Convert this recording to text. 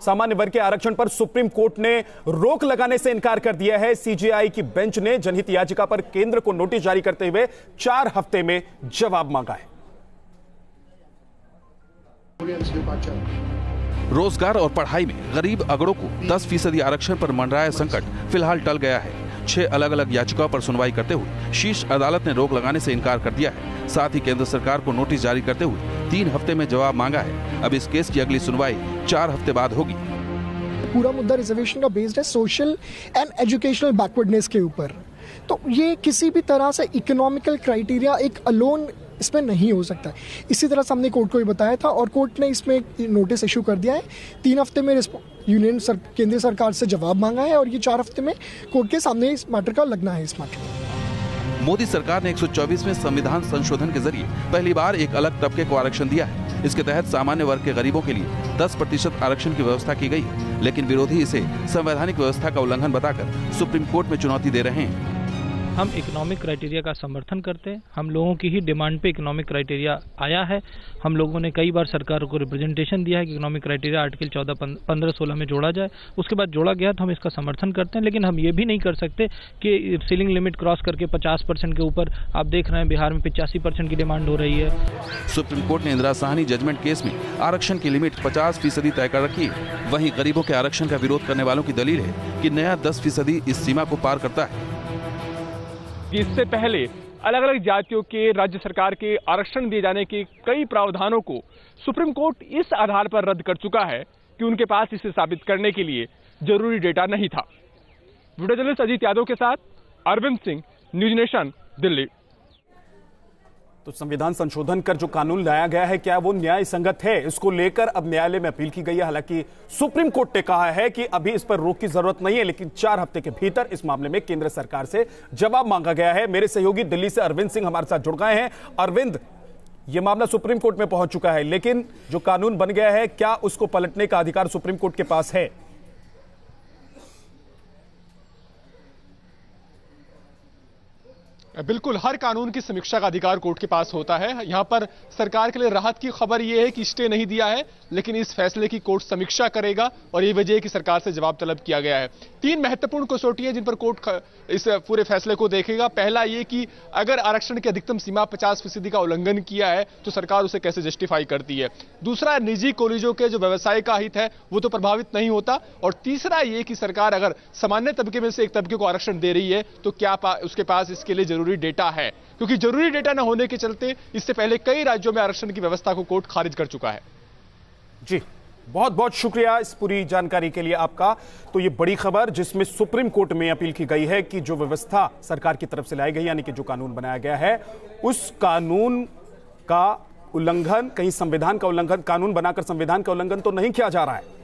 सामान्य वर्ग के आरक्षण पर सुप्रीम कोर्ट ने रोक लगाने से इनकार कर दिया है। सीजेआई की बेंच ने जनहित याचिका पर केंद्र को नोटिस जारी करते हुए 4 हफ्ते में जवाब मांगा है। रोजगार और पढ़ाई में गरीब अगड़ों को 10% आरक्षण पर मंडराया संकट फिलहाल टल गया है। 6 अलग अलग याचिकाओं पर सुनवाई करते हुए शीर्ष अदालत ने रोक लगाने से इनकार कर दिया है। साथ ही केंद्र सरकार को नोटिस जारी करते हुए 3 हफ्ते में जवाब मांगा है। अब इस केस की अगली सुनवाई 4 हफ्ते बाद होगी। पूरा मुद्दा रिजर्वेशन का बेस्ड है सोशल एंड एजुकेशनल बैकवर्डनेस के ऊपर, तो ये किसी भी तरह से इकोनॉमिकल क्राइटेरिया एक अलोन इसमें नहीं हो सकता है। इसी तरह से हमने कोर्ट को ये बताया था और कोर्ट ने इसमें नोटिस इशू कर दिया है। 3 हफ्ते में केंद्र सरकार से जवाब मांगा है और ये 4 हफ्ते में कोर्ट के सामने इस मैटर का लगना है। इस मैटर में मोदी सरकार ने 124वें संविधान संशोधन के जरिए पहली बार एक अलग तबके को आरक्षण दिया है। इसके तहत सामान्य वर्ग के गरीबों के लिए 10% आरक्षण की व्यवस्था की गई है, लेकिन विरोधी इसे संवैधानिक व्यवस्था का उल्लंघन बताकर सुप्रीम कोर्ट में चुनौती दे रहे हैं। हम इकोनॉमिक क्राइटेरिया का समर्थन करते हैं। हम लोगों की ही डिमांड पे इकोनॉमिक क्राइटेरिया आया है। हम लोगों ने कई बार सरकार को रिप्रेजेंटेशन दिया है कि इकोनॉमिक क्राइटेरिया आर्टिकल 14, 15, 16 में जोड़ा जाए। उसके बाद जोड़ा गया तो हम इसका समर्थन करते हैं, लेकिन हम ये भी नहीं कर सकते कि सीलिंग लिमिट क्रॉस करके 50% के ऊपर आप देख रहे हैं बिहार में 85% की डिमांड हो रही है। सुप्रीम कोर्ट ने इंदिरा साहनी जजमेंट केस में आरक्षण की लिमिट 50% तय कर रखी है। वहीं गरीबों के आरक्षण का विरोध करने वालों की दलील है कि नया 10% इस सीमा को पार करता है। इससे पहले अलग अलग जातियों के राज्य सरकार के आरक्षण दिए जाने के कई प्रावधानों को सुप्रीम कोर्ट इस आधार पर रद्द कर चुका है कि उनके पास इसे साबित करने के लिए जरूरी डेटा नहीं था। वीडियो जर्नलिस्ट अजीत यादव के साथ अरविंद सिंह, न्यूज नेशन, दिल्ली। तो संविधान संशोधन कर जो कानून लाया गया है, क्या वो न्याय संगत है? इसको लेकर अब न्यायालय में अपील की गई है। हालांकि सुप्रीम कोर्ट ने कहा है कि अभी इस पर रोक की जरूरत नहीं है, लेकिन 4 हफ्ते के भीतर इस मामले में केंद्र सरकार से जवाब मांगा गया है। मेरे सहयोगी दिल्ली से अरविंद सिंह हमारे साथ जुड़ गए हैं। अरविंद, ये मामला सुप्रीम कोर्ट में पहुंच चुका है, लेकिन जो कानून बन गया है, क्या उसको पलटने का अधिकार सुप्रीम कोर्ट के पास है? बिल्कुल, हर कानून की समीक्षा का अधिकार कोर्ट के पास होता है। यहां पर सरकार के लिए राहत की खबर यह है कि स्टे नहीं दिया है, लेकिन इस फैसले की कोर्ट समीक्षा करेगा और यही वजह है कि सरकार से जवाब तलब किया गया है। 3 महत्वपूर्ण कसौटी हैं जिन पर कोर्ट इस पूरे फैसले को देखेगा। पहला ये कि अगर आरक्षण की अधिकतम सीमा 50% का उल्लंघन किया है तो सरकार उसे कैसे जस्टिफाई करती है। दूसरा, निजी कॉलेजों के जो व्यवसाय का हित है वो तो प्रभावित नहीं होता। और तीसरा ये कि सरकार अगर सामान्य तबके में से एक तबके को आरक्षण दे रही है तो क्या उसके पास इसके लिए जरूरी डेटा है, क्योंकि जरूरी डेटा न होने के चलते इससे पहले कई राज्यों में आरक्षण की व्यवस्था को कोर्ट खारिज कर चुका है। जी, बहुत बहुत शुक्रिया इस पूरी जानकारी के लिए आपका। तो ये बड़ी खबर जिसमें सुप्रीम कोर्ट में अपील की गई है कि जो व्यवस्था सरकार की तरफ से लाई गई, यानी कि जो कानून बनाया गया है, उस कानून का उल्लंघन, कहीं संविधान का उल्लंघन, कानून बनाकर संविधान का उल्लंघन तो नहीं किया जा रहा है।